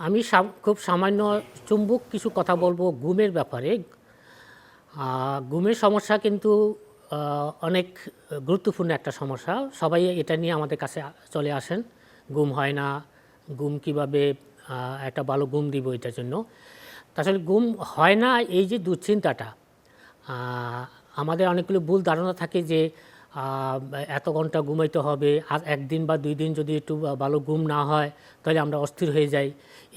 আমি খুব সামান্য চুম্বক কিছু কথা বলবো ঘুমের ব্যাপারে। ঘুমের সমস্যা কিন্তু অনেক গুরুত্বপূর্ণ একটা সমস্যা। সবাই এটা নিয়ে আমাদের কাছে চলে আসেন। ঘুম হয় না, ঘুম কীভাবে একটা ভালো ঘুম দিব এটার জন্য। আসলে ঘুম হয় না এই যে দুশ্চিন্তাটা, আমাদের অনেকগুলো ভুল ধারণা থাকে যে এত ঘন্টা ঘুমাইতে হবে, আর একদিন বা 2 দিন যদি একটু ভালো ঘুম না হয় তাহলে আমরা অস্থির হয়ে যাই।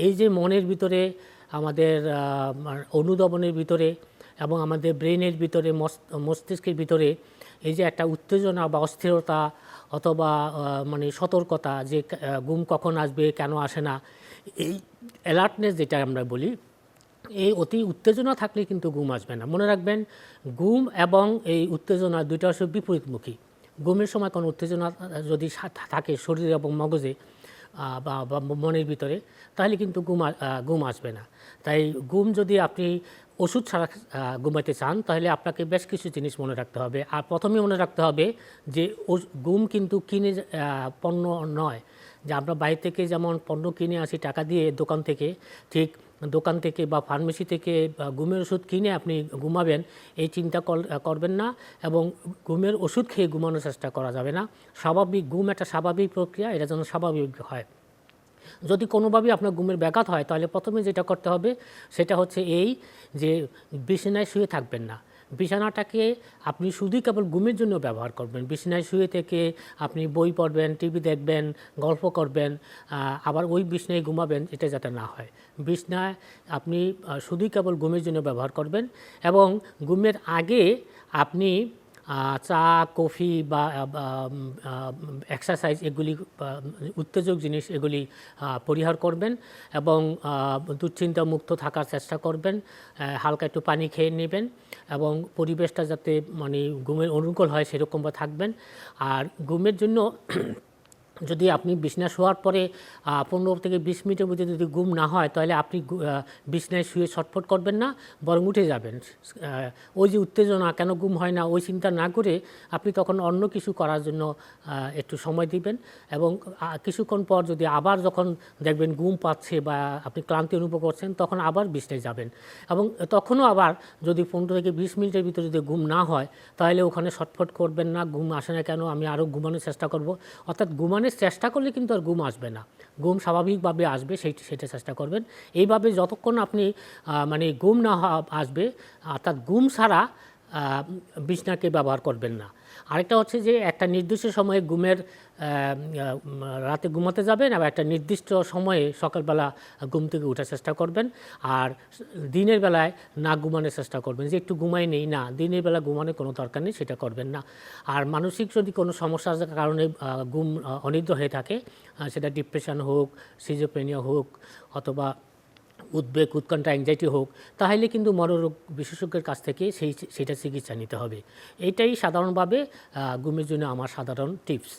এই যে মনের ভিতরে, আমাদের অনুধাবনের ভিতরে এবং আমাদের ব্রেনের ভিতরে, মস্তিষ্কের ভিতরে এই যে একটা উত্তেজনা বা অস্থিরতা অথবা মানে সতর্কতা যে ঘুম কখন আসবে, কেন আসে না, এই অ্যালার্টনেস যেটা আমরা বলি, এই অতি উত্তেজনা থাকলে কিন্তু ঘুম আসবে না। মনে রাখবেন, ঘুম এবং এই উত্তেজনা দুইটা হচ্ছে বিপরীতমুখী। ঘুমের সময় কোনো উত্তেজনা যদি থাকে শরীর এবং মগজে বা মনের ভিতরে, তাহলে কিন্তু ঘুম আসবে না। তাই ঘুম যদি আপনি ওষুধ ছাড়া ঘুমাইতে চান, তাহলে আপনাকে বেশ কিছু জিনিস মনে রাখতে হবে। আর প্রথমে মনে রাখতে হবে যে ঘুম কিন্তু কিনে পণ্য নয়। যে আমরা বাইরে থেকে যেমন পণ্য কিনে আসি টাকা দিয়ে দোকান থেকে, ঠিক দোকান থেকে বা ফার্মেসি থেকে ঘুমের ওষুধ কিনে আপনি ঘুমাবেন এই চিন্তা করবেন না, এবং ঘুমের ওষুধ খেয়ে ঘুমানোর চেষ্টা করা যাবে না। স্বাভাবিক ঘুম একটা স্বাভাবিক প্রক্রিয়া, এটা যেন স্বাভাবিক হয়। যদি কোনোভাবেই আপনার ঘুমের ব্যাঘাত হয়, তাহলে প্রথমে যেটা করতে হবে সেটা হচ্ছে এই যে বিছানায় শুয়ে থাকবেন না। বিছানাটাকে আপনি শুধুই কেবল ঘুমের জন্য ব্যবহার করবেন। বিছানায় শুয়ে থেকে আপনি বই পড়বেন, টিভি দেখবেন, গল্প করবেন, আবার ওই বিছানায় ঘুমাবেন, এটা যাতে না হয়। বিছানায় আপনি শুধুই কেবল ঘুমের জন্য ব্যবহার করবেন, এবং ঘুমের আগে আপনি চা, কফি বা এক্সারসাইজ, এগুলি উত্তেজক জিনিস, এগুলি পরিহার করবেন এবং দুশ্চিন্তা মুক্ত থাকার চেষ্টা করবেন। হালকা একটু পানি খেয়ে নেবেন এবং পরিবেশটা যাতে মানে ঘুমের অনুকূল হয় সেরকমভাবে থাকবেন। আর ঘুমের জন্য যদি আপনি বিছানায় শোয়ার পরে 15 থেকে 20 মিনিটের মধ্যে যদি ঘুম না হয়, তাহলে আপনি বিছানায় শুয়ে ছটফট করবেন না, বরং উঠে যাবেন। ওই যে উত্তেজনা কেন ঘুম হয় না ওই চিন্তা না করে আপনি তখন অন্য কিছু করার জন্য একটু সময় দিবেন, এবং কিছুক্ষণ পর যদি আবার যখন দেখবেন ঘুম পাচ্ছে বা আপনি ক্লান্তি অনুভব করছেন, তখন আবার বিছানায় যাবেন। এবং তখনও আবার যদি 15 থেকে 20 মিনিটের ভিতরে যদি ঘুম না হয়, তাহলে ওখানে ছটফট করবেন না, ঘুম আসে না কেন, আমি আরও ঘুমানোর চেষ্টা করব। অর্থাৎ ঘুমানোর চেষ্টা করলে কিন্তু আর ঘুম আসবে না, ঘুম স্বাভাবিকভাবে আসবে সেটা চেষ্টা করবেন। এইভাবে যতক্ষণ আপনি মানে ঘুম না আসবে, অর্থাৎ ঘুম ছাড়া বিছানাকে ব্যবহার করবেন না। আরেকটা হচ্ছে যে একটা নির্দিষ্ট সময়ে রাতে ঘুমাতে যাবেন, এবং একটা নির্দিষ্ট সময়ে সকালবেলা ঘুম থেকে ওঠার চেষ্টা করবেন। আর দিনের বেলায় না ঘুমানোর চেষ্টা করবেন, যে একটু ঘুমাই নেই, না, দিনের বেলা ঘুমানোর কোনো দরকার নেই, সেটা করবেন না। আর মানসিক যদি কোনো সমস্যার কারণে ঘুম অনিদ্রা হয়ে থাকে, সেটা ডিপ্রেশন হোক, সিজোফ্রেনিয়া হোক, অথবা উদ্বেগ, উৎকণ্ঠা, অ্যাংজাইটি হোক, তাহলে কিন্তু মনোরোগ বিশেষজ্ঞের কাছ থেকে সেটা চিকিৎসা নিতে হবে। এইটাই সাধারণভাবে ঘুমের জন্য আমার সাধারণ টিপস।